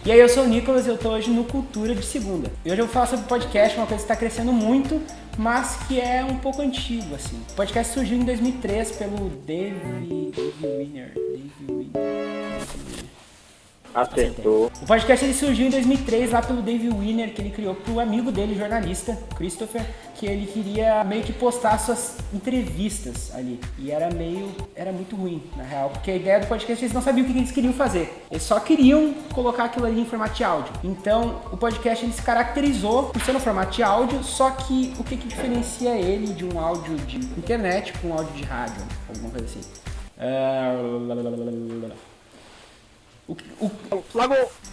E aí eu sou o Nicolas e eu tô hoje no Cultura de Segunda. E hoje eu vou falar sobre podcast, uma coisa que está crescendo muito, mas que é um pouco antigo, assim. O podcast surgiu em 2003 pelo Dave Winner. Acertou. O podcast ele surgiu em 2003 lá pelo Dave Winner, que ele criou pro amigo dele, jornalista, Christopher, que ele queria meio que postar suas entrevistas ali. E era muito ruim, na real, porque a ideia do podcast eles não sabiam o que eles queriam fazer. Eles só queriam colocar aquilo ali em formato de áudio. Então, o podcast ele se caracterizou por ser no formato de áudio, só que o que diferencia ele de um áudio de internet com um áudio de rádio, alguma coisa assim.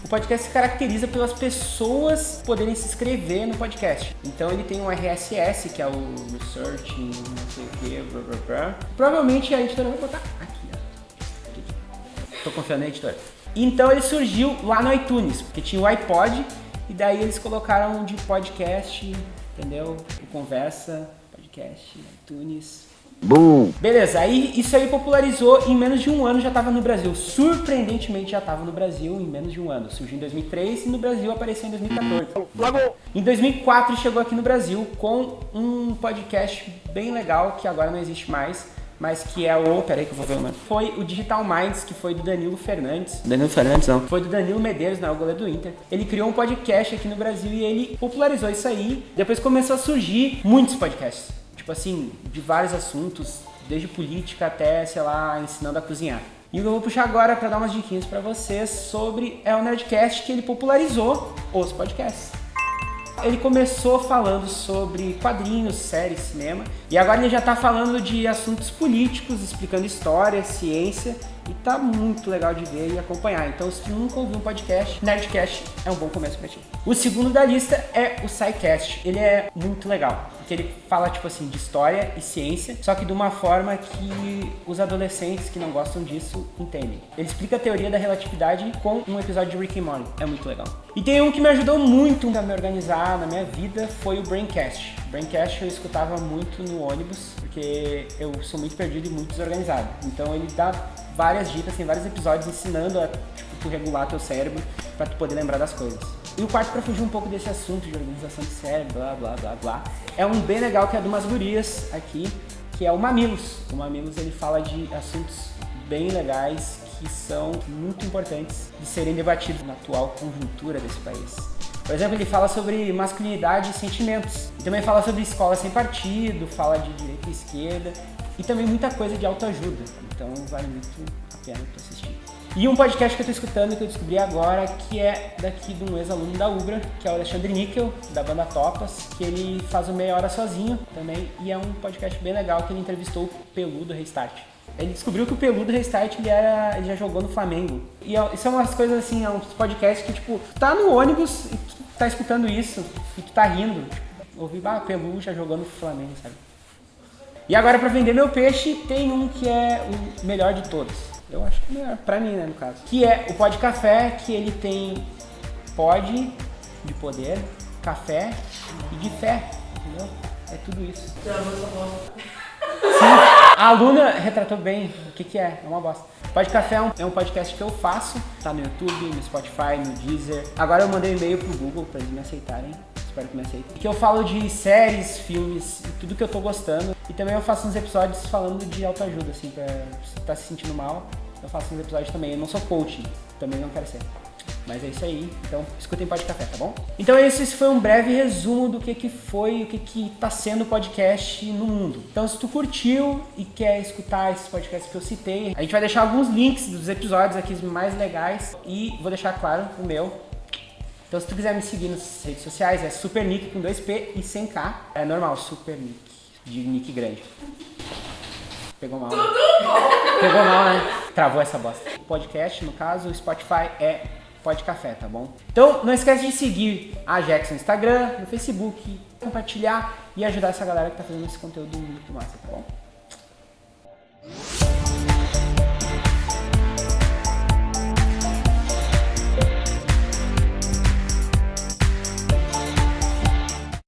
O podcast se caracteriza pelas pessoas poderem se inscrever no podcast. Então ele tem um RSS, que é o Research, não sei o que, blá, blá, blá. Provavelmente a editora vai botar aqui, ó. Tô confiando na editora. Então ele surgiu lá no iTunes, porque tinha o iPod, e daí eles colocaram de podcast, entendeu? O Conversa, podcast, iTunes... Boom. Beleza, aí isso aí popularizou em menos de um ano já estava no Brasil. Surpreendentemente já estava no Brasil em menos de um ano. Surgiu em 2003 e no Brasil apareceu em 2014. Em 2004 chegou aqui no Brasil com um podcast bem legal que agora não existe mais, mas que é o... Peraí que eu vou ver o nome. Foi o Digital Minds, que foi do Danilo Fernandes. Danilo Fernandes não. Foi do Danilo Medeiros, né, o goleiro do Inter. Ele criou um podcast aqui no Brasil e ele popularizou isso aí. Depois começou a surgir muitos podcasts. Tipo assim, de vários assuntos, desde política até, sei lá, ensinando a cozinhar. E eu vou puxar agora para dar umas diquinhas para vocês sobre o Nerdcast, que ele popularizou os podcasts. Ele começou falando sobre quadrinhos, séries, cinema, e agora ele já tá falando de assuntos políticos, explicando história, ciência, e tá muito legal de ver e acompanhar. Então, se tu nunca ouviu um podcast, Nerdcast é um bom começo pra ti. O segundo da lista é o SciCast. Ele é muito legal, porque ele fala, tipo assim, de história e ciência, só que de uma forma que os adolescentes que não gostam disso entendem. Ele explica a teoria da relatividade com um episódio de Rick and Morty. É muito legal. E tem um que me ajudou muito a me organizar na minha vida, foi o Braincast. Braincast eu escutava muito no ônibus, porque eu sou muito perdido e muito desorganizado. Então ele dá várias dicas, tem vários episódios ensinando a tu regular teu cérebro pra tu poder lembrar das coisas. E o quarto, pra fugir um pouco desse assunto de organização de cérebro, blá blá blá blá, é um bem legal que é de umas gurias aqui, que é o Mamilos. O Mamilos ele fala de assuntos bem legais que são muito importantes de serem debatidos na atual conjuntura desse país. Por exemplo, ele fala sobre masculinidade e sentimentos. E também fala sobre escola sem partido, fala de direita e esquerda. E também muita coisa de autoajuda. Então vale muito a pena tu assistir. E um podcast que eu tô escutando, que eu descobri agora, que é daqui de um ex-aluno da Ubra, que é o Alexandre Níquel, da banda Topas, que ele faz o Meia Hora Sozinho também. E é um podcast bem legal que ele entrevistou o Peludo Restart. Ele descobriu que o Peludo Restart ele já jogou no Flamengo. E isso é umas coisas assim, é uns podcasts que tipo, tá no ônibus e tu tá escutando isso e tu tá rindo. Tipo, ouvi, o Peludo já jogou no Flamengo, sabe? E agora pra vender meu peixe tem um que é o melhor de todos. Eu acho que é melhor, pra mim, né, no caso. Que é o Pod Café, que ele tem pod de poder, café e de fé, entendeu? É tudo isso. Sim, a aluna retratou bem o que é uma bosta. Pod Café é um podcast que eu faço, tá no YouTube, no Spotify, no Deezer. Agora eu mandei um e-mail pro Google pra eles me aceitarem, espero que me aceitem. Que eu falo de séries, filmes e tudo que eu tô gostando. E também eu faço uns episódios falando de autoajuda, assim, pra se tá se sentindo mal, eu faço uns episódios também. Eu não sou coach, também não quero ser. Mas é isso aí, então escutem Pod Café, tá bom? Então esse foi um breve resumo do que foi, o que tá sendo o podcast no mundo. Então se tu curtiu e quer escutar esses podcasts que eu citei, a gente vai deixar alguns links dos episódios aqui mais legais e vou deixar claro o meu. Então se tu quiser me seguir nas redes sociais, é SuperNick com 2P e 100K. É normal, SuperNick, de Nick grande. Pegou mal, né? Pegou mal, né? Travou essa bosta. O podcast, no caso, o Spotify é Pod Café, tá bom? Então, não esquece de seguir a Jax no Instagram, no Facebook, compartilhar e ajudar essa galera que tá fazendo esse conteúdo muito massa, tá bom?